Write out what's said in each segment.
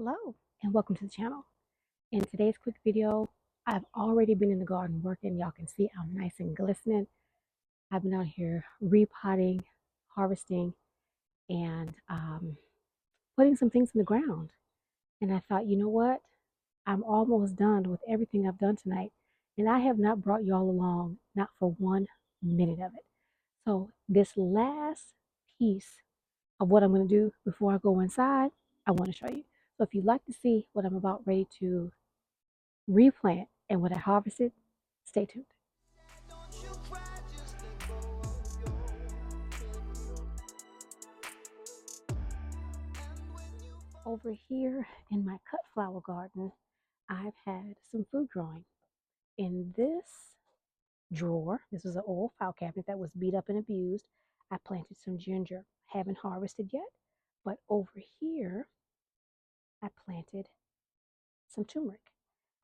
Hello and welcome to the channel. In today's quick video, I've already been in the garden working. Y'all can see I'm nice and glistening. I've been out here repotting, harvesting, and putting some things in the ground. And I thought, you know what? I'm almost done with everything I've done tonight. And I have not brought y'all along, not for 1 minute of it. So this last piece of what I'm going to do before I go inside, I want to show you. So if you'd like to see what I'm about ready to replant and what I harvested, stay tuned. Over here in my cut flower garden, I've had some food growing. In this drawer, this is an old file cabinet that was beat up and abused, I planted some ginger. Haven't harvested yet, but over here, I planted some turmeric.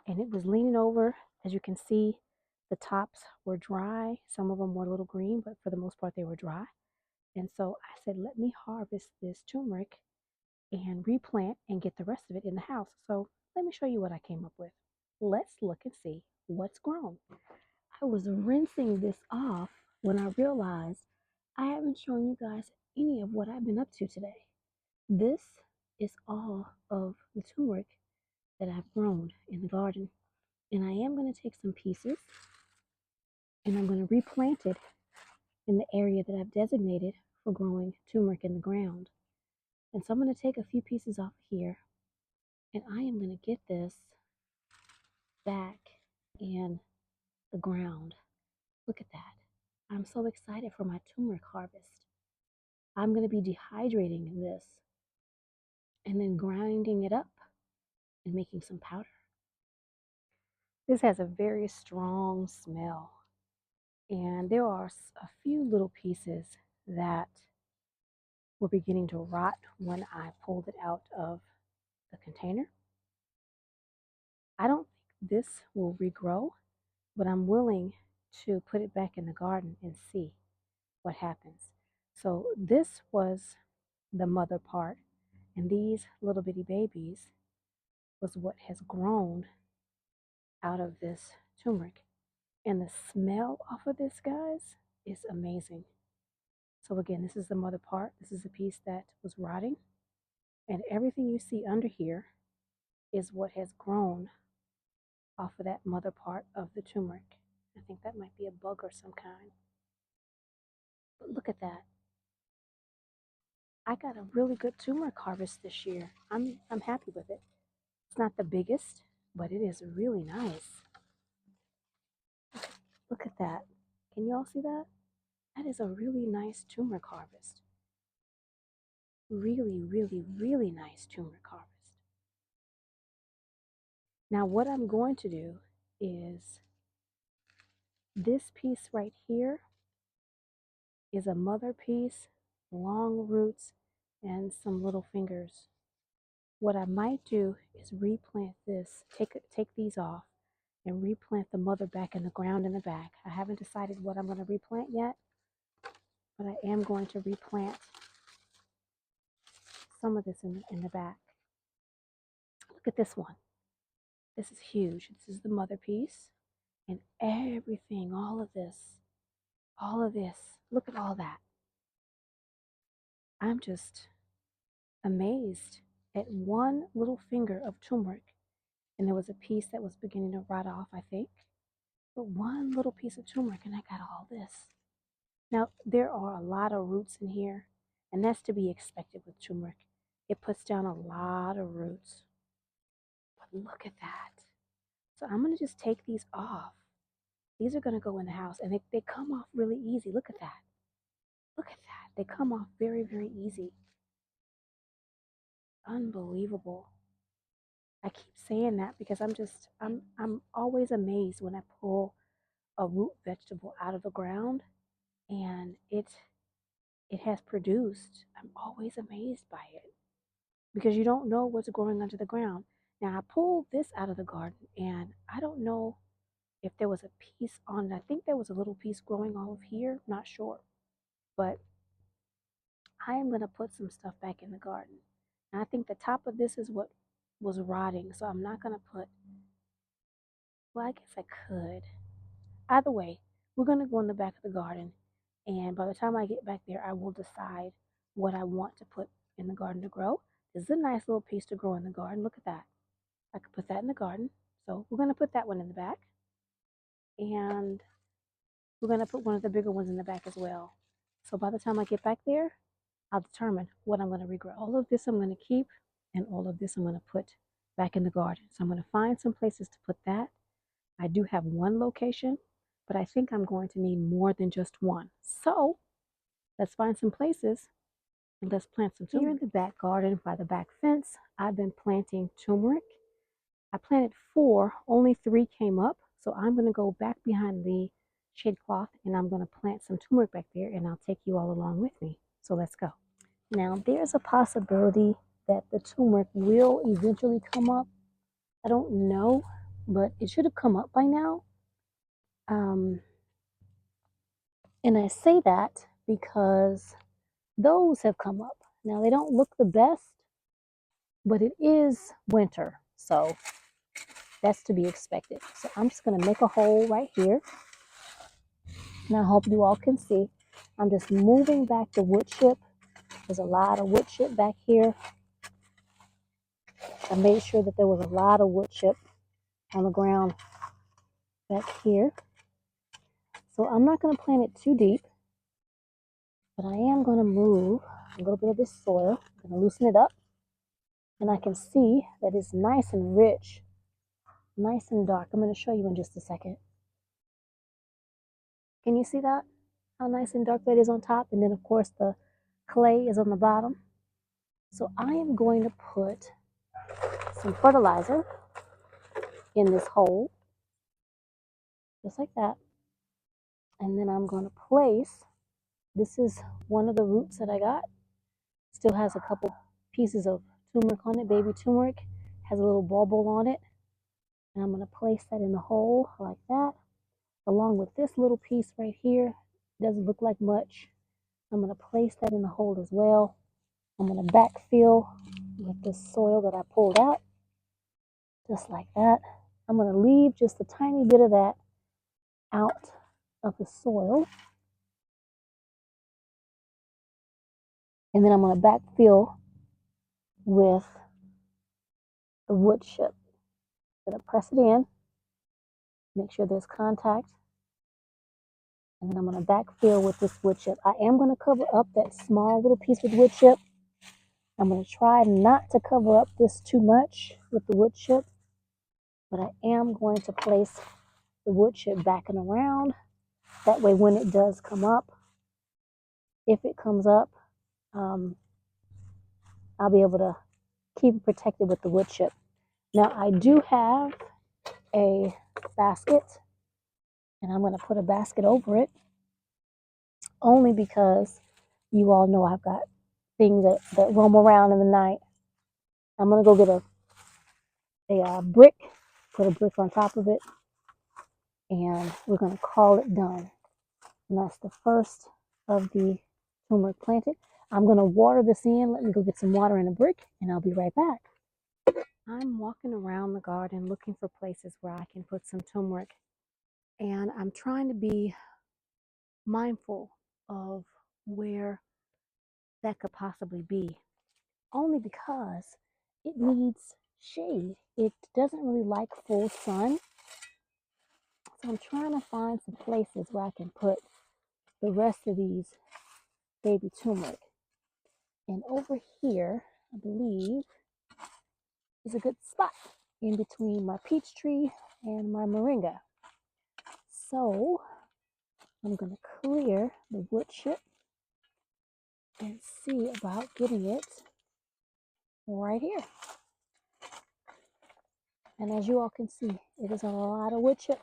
And it was leaning over. As you can see, the tops were dry. Some of them were a little green, but for the most part, they were dry. And so I said, let me harvest this turmeric and replant and get the rest of it in the house. So let me show you what I came up with. Let's look and see what's grown. I was rinsing this off when I realized I haven't shown you guys any of what I've been up to today. This is all of the turmeric that I've grown in the garden. And I am going to take some pieces and I'm going to replant it in the area that I've designated for growing turmeric in the ground. And so I'm going to take a few pieces off here and I am going to get this back in the ground. Look at that. I'm so excited for my turmeric harvest. I'm going to be dehydrating this and then grinding it up and making some powder. This has a very strong smell. And there are a few little pieces that were beginning to rot when I pulled it out of the container. I don't think this will regrow, but I'm willing to put it back in the garden and see what happens. So this was the mother part, and these little bitty babies was what has grown out of this turmeric. And the smell off of this, guys, is amazing. So again, this is the mother part. This is the piece that was rotting. And everything you see under here is what has grown off of that mother part of the turmeric. I think that might be a bug or some kind. But look at that. I got a really good turmeric harvest this year. I'm happy with it. It's not the biggest, but it is really nice. Look at that. Can you all see that? That is a really nice turmeric harvest. Really, really, really nice turmeric harvest. Now what I'm going to do is this piece right here is a mother piece, long roots, and some little fingers. What I might do is replant this, take these off, and replant the mother back in the ground in the back. I haven't decided what I'm going to replant yet, but I am going to replant some of this in the back. Look at this one. This is huge. This is the mother piece, and everything, all of this, look at all that. I'm just amazed at one little finger of turmeric, and there was a piece that was beginning to rot off, I think. But one little piece of turmeric, and I got all this. Now, there are a lot of roots in here, and that's to be expected with turmeric. It puts down a lot of roots. But look at that. So I'm going to just take these off. These are going to go in the house, and they come off really easy. Look at that. Look at that. They come off very, very easy. Unbelievable. I keep saying that because I'm always amazed when I pull a root vegetable out of the ground and it has produced. I'm always amazed by it because you don't know what's growing under the ground. Now I pulled this out of the garden and I don't know if there was a piece on it. I think there was a little piece growing off here, not sure. But I am going to put some stuff back in the garden. And I think the top of this is what was rotting, so I'm not going to put, well, I guess I could. Either way, we're going to go in the back of the garden, and by the time I get back there, I will decide what I want to put in the garden to grow. This is a nice little piece to grow in the garden. Look at that. I could put that in the garden. So we're going to put that one in the back, and we're going to put one of the bigger ones in the back as well. So by the time I get back there, I'll determine what I'm going to regrow. All of this I'm going to keep, and all of this I'm going to put back in the garden. So I'm going to find some places to put that. I do have one location, but I think I'm going to need more than just one. So let's find some places and let's plant some turmeric. Here in the back garden by the back fence, I've been planting turmeric. I planted 4, only 3 came up. So I'm going to go back behind the shade cloth and I'm going to plant some turmeric back there, and I'll take you all along with me. So let's go. Now there's a possibility that the turmeric will eventually come up. I don't know, but it should have come up by now. And I say that because those have come up. Now they don't look the best, but it is winter, so that's to be expected. So I'm just going to make a hole right here, and I hope you all can see. I'm just moving back the wood chip. There's a lot of wood chip back here. I made sure that there was a lot of wood chip on the ground back here. So I'm not going to plant it too deep, but I am going to move a little bit of this soil. I'm going to loosen it up, and I can see that it's nice and rich, nice and dark. I'm going to show you in just a second. Can you see that? How nice and dark that is on top, and then of course the clay is on the bottom. So I am going to put some fertilizer in this hole, just like that. And then I'm going to place, this is one of the roots that I got. Still has a couple pieces of turmeric on it, baby turmeric. Has a little bulb on it. And I'm going to place that in the hole like that, along with this little piece right here. Doesn't look like much. I'm going to place that in the hole as well. I'm going to backfill with the soil that I pulled out, just like that. I'm going to leave just a tiny bit of that out of the soil. And then I'm going to backfill with the wood chip. I'm going to press it in, make sure there's contact. And then I'm going to backfill with this wood chip. I am going to cover up that small little piece with wood chip. I'm going to try not to cover up this too much with the wood chip, but I am going to place the wood chip back and around. That way when it does come up, if it comes up, I'll be able to keep it protected with the wood chip. Now I do have a basket, and I'm going to put a basket over it, only because you all know I've got things that roam around in the night. I'm going to go get a brick, put a brick on top of it, and we're going to call it done. And that's the first of the turmeric planted. I'm going to water this in. Let me go get some water in a brick, and I'll be right back. I'm walking around the garden looking for places where I can put some turmeric, and I'm trying to be mindful of where that could possibly be, only because it needs shade. It doesn't really like full sun. So I'm trying to find some places where I can put the rest of these baby turmeric. And over here, I believe, is a good spot in between my peach tree and my moringa. So I'm going to clear the wood chip and see about getting it right here. And as you all can see, it is a lot of wood chip.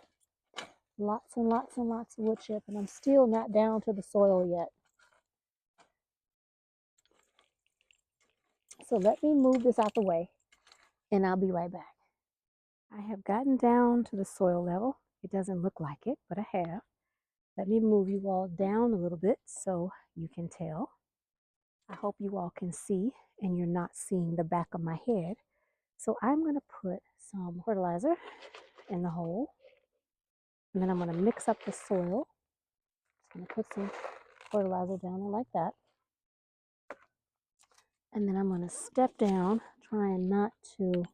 Lots and lots and lots of wood chip, and I'm still not down to the soil yet. So let me move this out the way, and I'll be right back. I have gotten down to the soil level. It doesn't look like it, but I have. Let me move you all down a little bit so you can tell. I hope you all can see and you're not seeing the back of my head, So I'm going to put some fertilizer in the hole, and then I'm going to mix up the soil. Just going to put some fertilizer down there like that. And then I'm going to step down, trying not to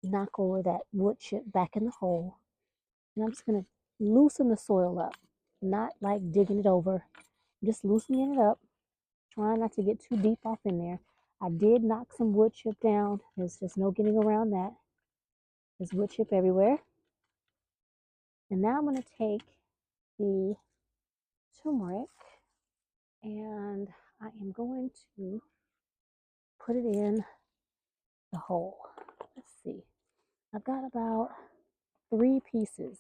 knock over that wood chip back in the hole. And I'm just going to loosen the soil up, not like digging it over, just loosening it up, trying not to get too deep off in there. I did knock some wood chip down. There's just no getting around that. There's wood chip everywhere. And now I'm going to take the turmeric and I am going to put it in the hole. Let's see. I've got about 3 pieces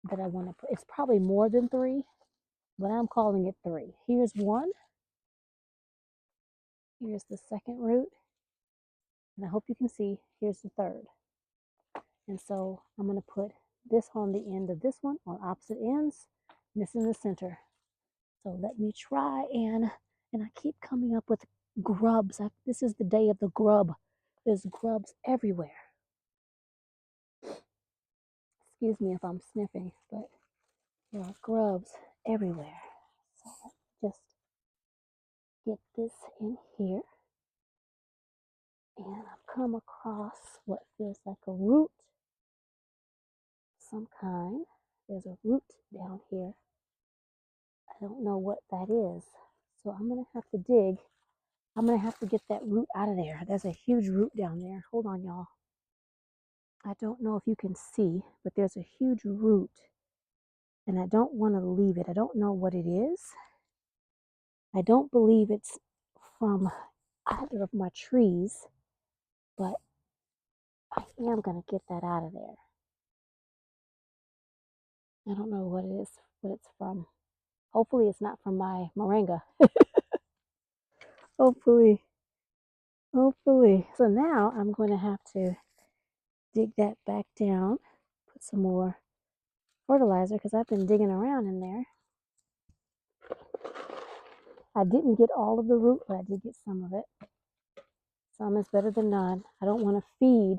that I want to put. It's probably more than 3, but I'm calling it 3. Here's one. Here's the second root. And I hope you can see, here's the third. And so I'm going to put this on the end of this one on opposite ends. This in the center. So let me try and I keep coming up with grubs. This is the day of the grub. There's grubs everywhere. Excuse me if I'm sniffing, but there are grubs everywhere. So let's just get this in here. And I've come across what feels like a root of some kind. There's a root down here. I don't know what that is. So I'm going to have to dig. I'm going to have to get that root out of there. There's a huge root down there. Hold on, y'all. I don't know if you can see, but there's a huge root. And I don't want to leave it. I don't know what it is. I don't believe it's from either of my trees, but I am going to get that out of there. I don't know what it is, what it's from. Hopefully it's not from my moringa. Hopefully. So now I'm going to have to dig that back down, put some more fertilizer because I've been digging around in there. I didn't get all of the root, but I did get some of it. Some is better than none. I don't want to feed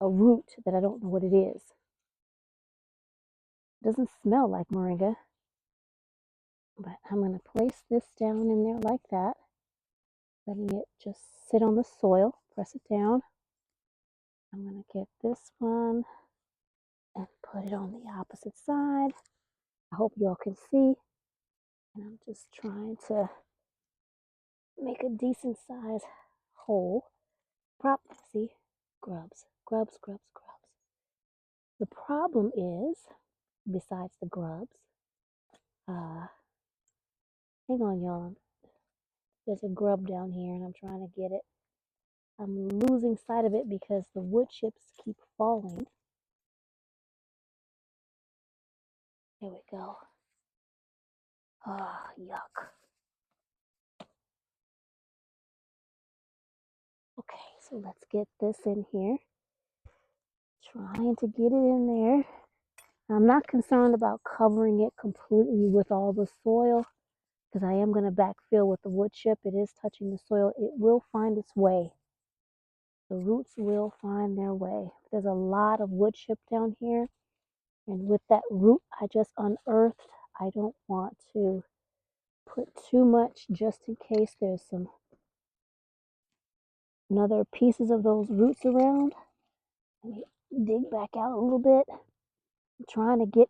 a root that I don't know what it is. It doesn't smell like moringa, but I'm going to place this down in there like that, letting it just sit on the soil, press it down. I'm going to get this one and put it on the opposite side. I hope y'all can see. And I'm just trying to make a decent size hole. See, grubs. The problem is, besides the grubs, hang on, y'all. There's a grub down here, and I'm trying to get it. I'm losing sight of it because the wood chips keep falling. There we go. Ah, yuck. Okay, so let's get this in here. Trying to get it in there. I'm not concerned about covering it completely with all the soil because I am going to backfill with the wood chip. It is touching the soil. It will find its way. The roots will find their way. There's a lot of wood chip down here. And with that root I just unearthed, I don't want to put too much just in case there's some another pieces of those roots around. Let me dig back out a little bit. I'm trying to get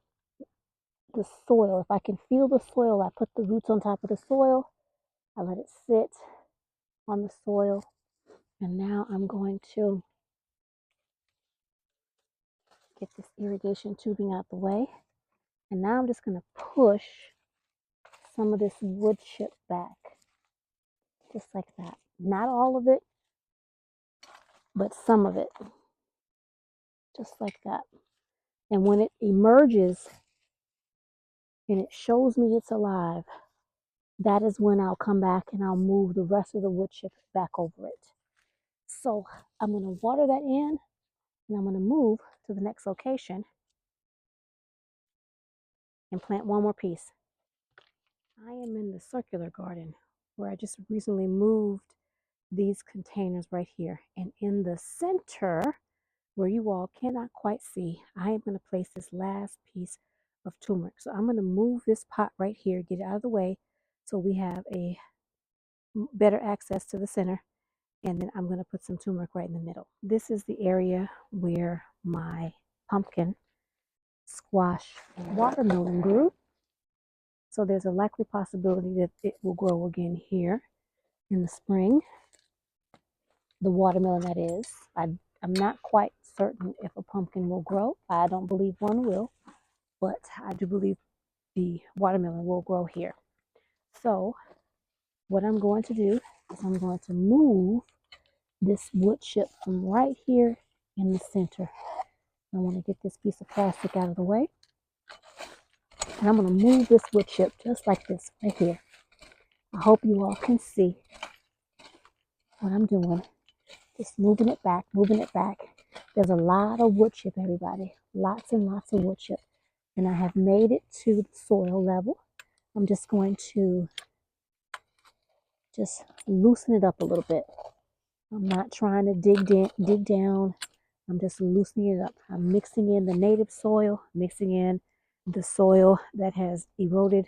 the soil. If I can feel the soil, I put the roots on top of the soil. I let it sit on the soil. And now I'm going to get this irrigation tubing out the way. And now I'm just going to push some of this wood chip back. Just like that. Not all of it, but some of it. Just like that. And when it emerges and it shows me it's alive, that is when I'll come back and I'll move the rest of the wood chip back over it. So I'm going to water that in and I'm going to move to the next location and plant one more piece. I am in the circular garden where I just recently moved these containers right here. And in the center, where you all cannot quite see, I am going to place this last piece of turmeric. So I'm going to move this pot right here, get it out of the way so we have a better access to the center. And then I'm going to put some turmeric right in the middle. This is the area where my pumpkin, squash, and watermelon grew. So there's a likely possibility that it will grow again here in the spring. The watermelon, that is. I'm not quite certain if a pumpkin will grow. I don't believe one will, but I do believe the watermelon will grow here. So what I'm going to do is I'm going to move this wood chip from right here in the center. I want to get this piece of plastic out of the way. And I'm going to move this wood chip just like this right here. I hope you all can see what I'm doing. Just moving it back, moving it back. There's a lot of wood chip, everybody. Lots and lots of wood chip. And I have made it to the soil level. I'm just going to just loosen it up a little bit. I'm not trying to dig down. I'm just loosening it up. I'm mixing in the native soil, mixing in the soil that has eroded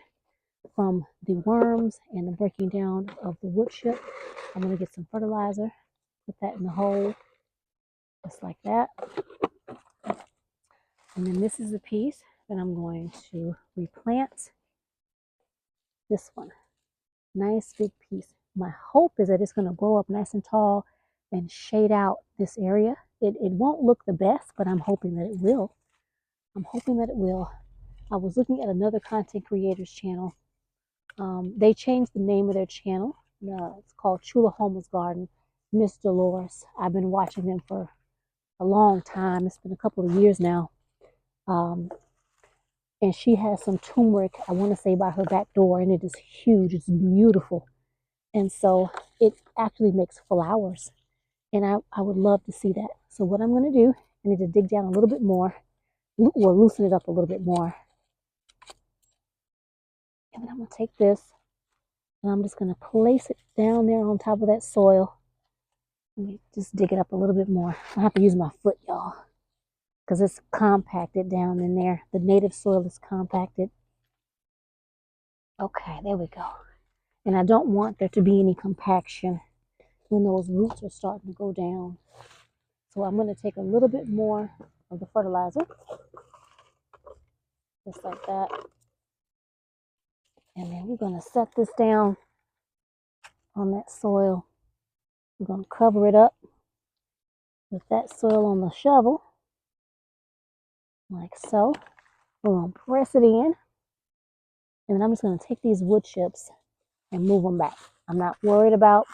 from the worms and the breaking down of the wood chip. I'm going to get some fertilizer, put that in the hole, just like that. And then this is the piece that I'm going to replant. This one, nice big piece. My hope is that it's going to grow up nice and tall and shade out this area. It won't look the best, but I'm hoping that it will. I'm hoping that it will. I was looking at another content creator's channel. They changed the name of their channel. It's called Chula Homa's Garden, Miss Dolores. I've been watching them for a long time. It's been a couple of years now. And she has some turmeric, I want to say, by her back door, and it is huge. It's beautiful. And so it actually makes flowers. And I would love to see that. So what I'm going to do, I need to dig down a little bit more, or loosen it up a little bit more. And then I'm going to take this, and I'm just going to place it down there on top of that soil. Let me just dig it up a little bit more. I have to use my foot, y'all, because it's compacted down in there. The native soil is compacted. Okay, there we go. And I don't want there to be any compaction when those roots are starting to go down. So I'm going to take a little bit more of the fertilizer, just like that. And then we're going to set this down on that soil. We're going to cover it up with that soil on the shovel, like so. We're going to press it in. And then I'm just going to take these wood chips and move them back. I'm not worried about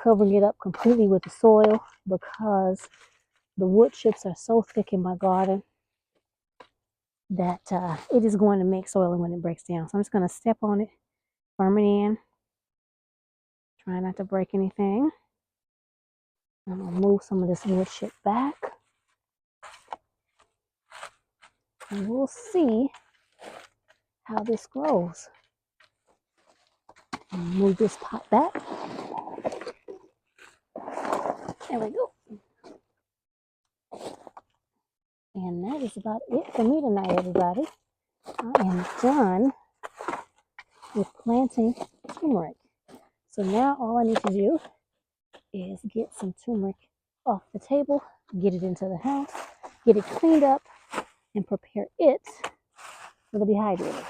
covering it up completely with the soil because the wood chips are so thick in my garden that it is going to make soil when it breaks down. So I'm just going to step on it, firm it in, try not to break anything. I'm going to move some of this wood chip back. And we'll see how this grows. Move this pot back. There we go. And that is about it for me tonight, everybody. I am done with planting turmeric. So now all I need to do is get some turmeric off the table, get it into the house, get it cleaned up, and prepare it for the dehydrator.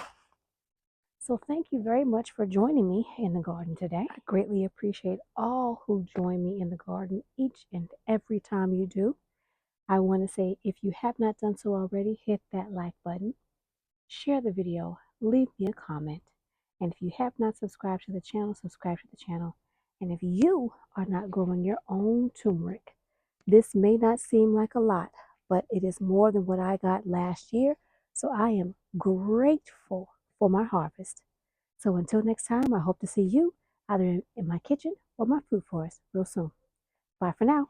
So thank you very much for joining me in the garden today. I greatly appreciate all who join me in the garden each and every time you do. I want to say, if you have not done so already, hit that like button, share the video, leave me a comment. And if you have not subscribed to the channel, subscribe to the channel. And if you are not growing your own turmeric, this may not seem like a lot, but it is more than what I got last year. So I am grateful for my harvest. So until next time, I hope to see you either in my kitchen or my fruit forest real soon. Bye for now.